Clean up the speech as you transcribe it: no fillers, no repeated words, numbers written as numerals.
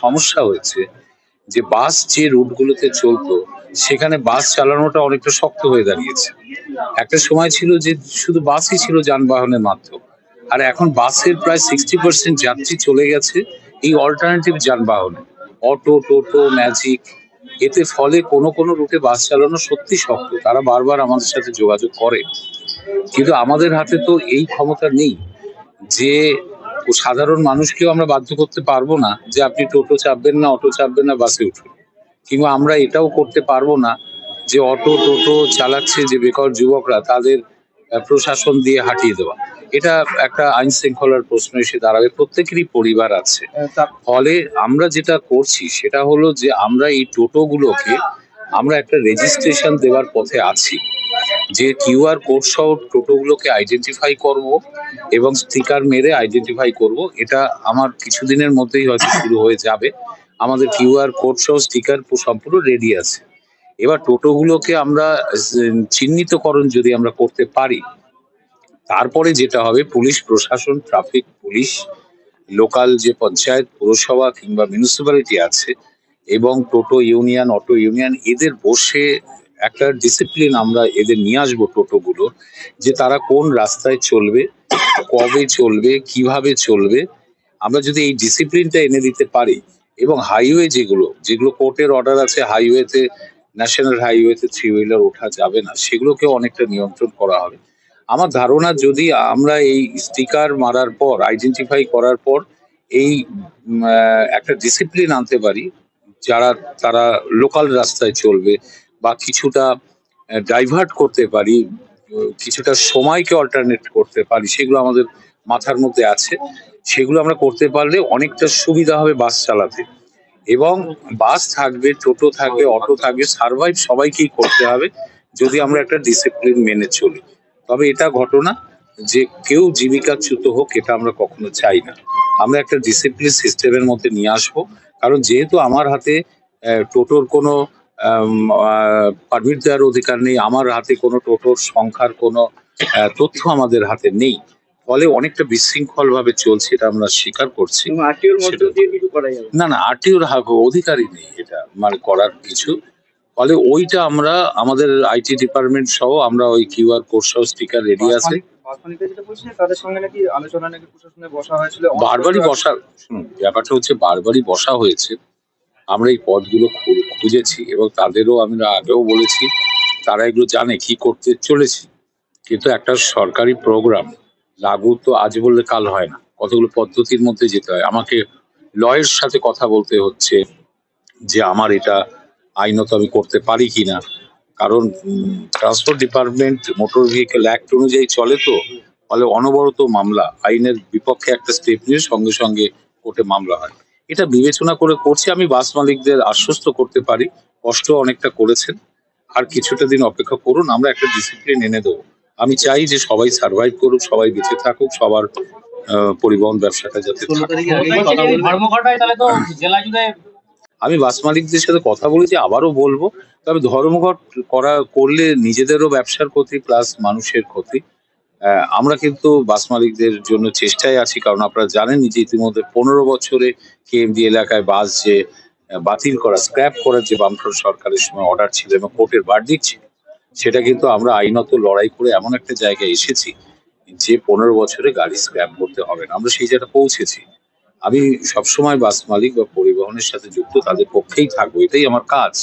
সমস্যা হয়েছে যে বাস যে রুটগুলোতে চলতো সেখানে বাস চালানোটা অনেকটা শক্ত হয়ে দাঁড়িয়েছে। একটা সময় ছিল যে শুধু বাসই ছিল যানবাহনের মাধ্যম, আর এখন বাসের প্রায় 60% যাত্রী চলে গেছে এই অল্টারনেটিভ যানবাহনে, অটো, টোটো, ম্যাজিক। এতে ফলে কোনো কোনো রুটে বাস চালানো সত্যি শক্ত, তারা বারবার আমাদের সাথে যোগাযোগ করে। কিন্তু আমাদের হাতে তো এই ক্ষমতা নেই যে সাধারণ মানুষকেও আমরা বাধ্য করতে পারবো না যে আপনি টোটো চাপবেন না, অটো চাপবেন না, বাসে উঠুন। কিংবা আমরা এটাও করতে পারবো না যে অটো টোটো চালাচ্ছে যে বেকার যুবকরা তাদের প্রশাসন দিয়ে হাঁটিয়ে দেওয়া। এটা একটা আইন শৃঙ্খলার প্রশ্ন এসে দাঁড়াবে। প্রত্যেকেরই পরিবার আছে। ফলে আমরা যেটা করছি সেটা হলো যে আমরা এই টোটোগুলোকে আমরা একটা রেজিস্ট্রেশন দেওয়ার পথে আছি, যে কিউআর কোড সহ টোটোগুলোকে আইডেন্টিফাই করব এবং স্টিকার মেরে আইডেন্টিফাই করব। এটা আমার কিছুদিনের মধ্যেই হয়তো শুরু হয়ে যাবে। আমাদের কিউআর কোড সহ স্টিকার সম্পূর্ণ রেডি আছে। এবার টোটোগুলোকে আমরা চিহ্নিতকরণ যদি আমরা করতে পারি, তারপরে যেটা হবে পুলিশ প্রশাসন, ট্রাফিক পুলিশ, লোকাল যে পঞ্চায়েত, পুরসভা কিংবা মিউনিসিপ্যালিটি আছে এবং টোটো ইউনিয়ন, অটো ইউনিয়ন, এদের বসে একটা ডিসিপ্লিন আমরা এদের নিয়ে আসবো টোটোগুলো, যে তারা কোন রাস্তায় চলবে, কবে চলবে, কিভাবে চলবে। আমরা যদি এই ডিসিপ্লিনটা এনে দিতে পারি এবং হাইওয়ে যেগুলো যেগুলো কোর্টের অর্ডার আছে, হাইওয়েতে, ন্যাশনাল হাইওয়েতে থ্রি হুইলার ওঠা যাবে না, সেগুলোকেও অনেকটা নিয়ন্ত্রণ করা হবে। আমার ধারণা যদি আমরা এই স্টিকার মারার পর, আইডেন্টিফাই করার পর এই একটা ডিসিপ্লিন আনতে পারি, যারা তারা লোকাল রাস্তায় চলবে বা কিছুটা ডাইভার্ট করতে পারি, কিছুটা সময়কে অল্টারনেট করতে পারি, সেগুলো আমাদের মাথার মধ্যে আছে। সেগুলো আমরা করতে পারলে অনেকটা সুবিধা হবে বাস চালাতে। এবং বাস থাকবে, টোটো থাকবে, অটো থাকবে, সার্ভাইভ সবাইকেই করতে হবে যদি আমরা একটা ডিসিপ্লিন মেনে চলি। তবে এটা ঘটনা যে কেউ জীবিকাচ্যুত হোক, এটা আমরা কখনো চাই না। আমরা একটা ডিসিপ্লিন সিস্টেমের মধ্যে নিয়ে আসবো। কারণ যেহেতু আমার হাতে টোটোর কোনো পারমিট দেওয়ার অধিকার নেই, আমার হাতে কোনো টোটোর সংখ্যার কোনো তথ্য আমাদের হাতে নেই, ফলে অনেকটা বিশৃঙ্খল ভাবে চলছে, এটা আমরা স্বীকার করছি। না না, আরটিওর অধিকারই নেই এটা মানে করার কিছু। ফলে ওইটা আমরা আমাদের আইটি ডিপার্টমেন্ট সহ আমরা ওই কিউআর কোড সহ স্টিকার রেডি আছে। বারবারই বসা, শুনুন ব্যাপারটা হচ্ছে বারবারই বসা হয়েছে। আমরা এই পদগুলো খুঁজেছি এবং তাদেরও আমরা আগেও বলেছি, তারা এগুলো জানে কি করতে চলেছি। কিন্তু একটা সরকারি প্রোগ্রাম লাগু তো আজ বললে কাল হয় না, কতগুলো পদ্ধতির মধ্যে যেতে হয়। আমাকে লয়ের সাথে কথা বলতে হচ্ছে যে আমার এটা আইনত আমি করতে পারি কিনা, কারণ transport department motor vehicle act অনুযায়ী চলে, তো ফলে অনবরত মামলা, আইনের বিপক্ষে একটা স্টেপ নিয়ে সঙ্গে সঙ্গে কোর্টে মামলা হয়। এটা বিবেচনা করে করছি। আমি বাস মালিকদের আশ্বস্ত করতে পারি, কষ্ট অনেকটা করেছেন, আর কিছুটা দিন অপেক্ষা করুন, আমরা একটা ডিসিপ্লিন এনে দেবো। আমি চাই যে সবাই সার্ভাইভ করুক, সবাই বেঁচে থাকুক, সবার পরিবহন ব্যবসাটা যাতে আমি বাস মালিকদের সাথে কথা বলেছি, আবারও বলবো। তবে ধর্মঘট করলে নিজেদেরও ব্যবসার ক্ষতি প্লাস মানুষের ক্ষতি। আমরা কিন্তু বাস মালিকদের জন্য চেষ্টায় আছি, কারণ আপনারা জানেন যে ইতিমধ্যে 15 বছরে কেএমডি এলাকায় বাস যে বাতিল করা, স্ক্র্যাপ করার যে বামফ্রন্ট সরকারের সময় অর্ডার ছিল এবং কোর্টের ভার্ডিক্ট ছিল, সেটা কিন্তু আমরা আইনত লড়াই করে এমন একটা জায়গায় এসেছি যে 15 বছরে গাড়ি স্ক্র্যাপ করতে হবে না, আমরা সেই জায়গাটা পৌঁছেছি। আমি সবসময় বাস মালিক বা পরিবহনের সাথে যুক্ত তাদের পক্ষেই থাকবো, এটাই আমার কাজ।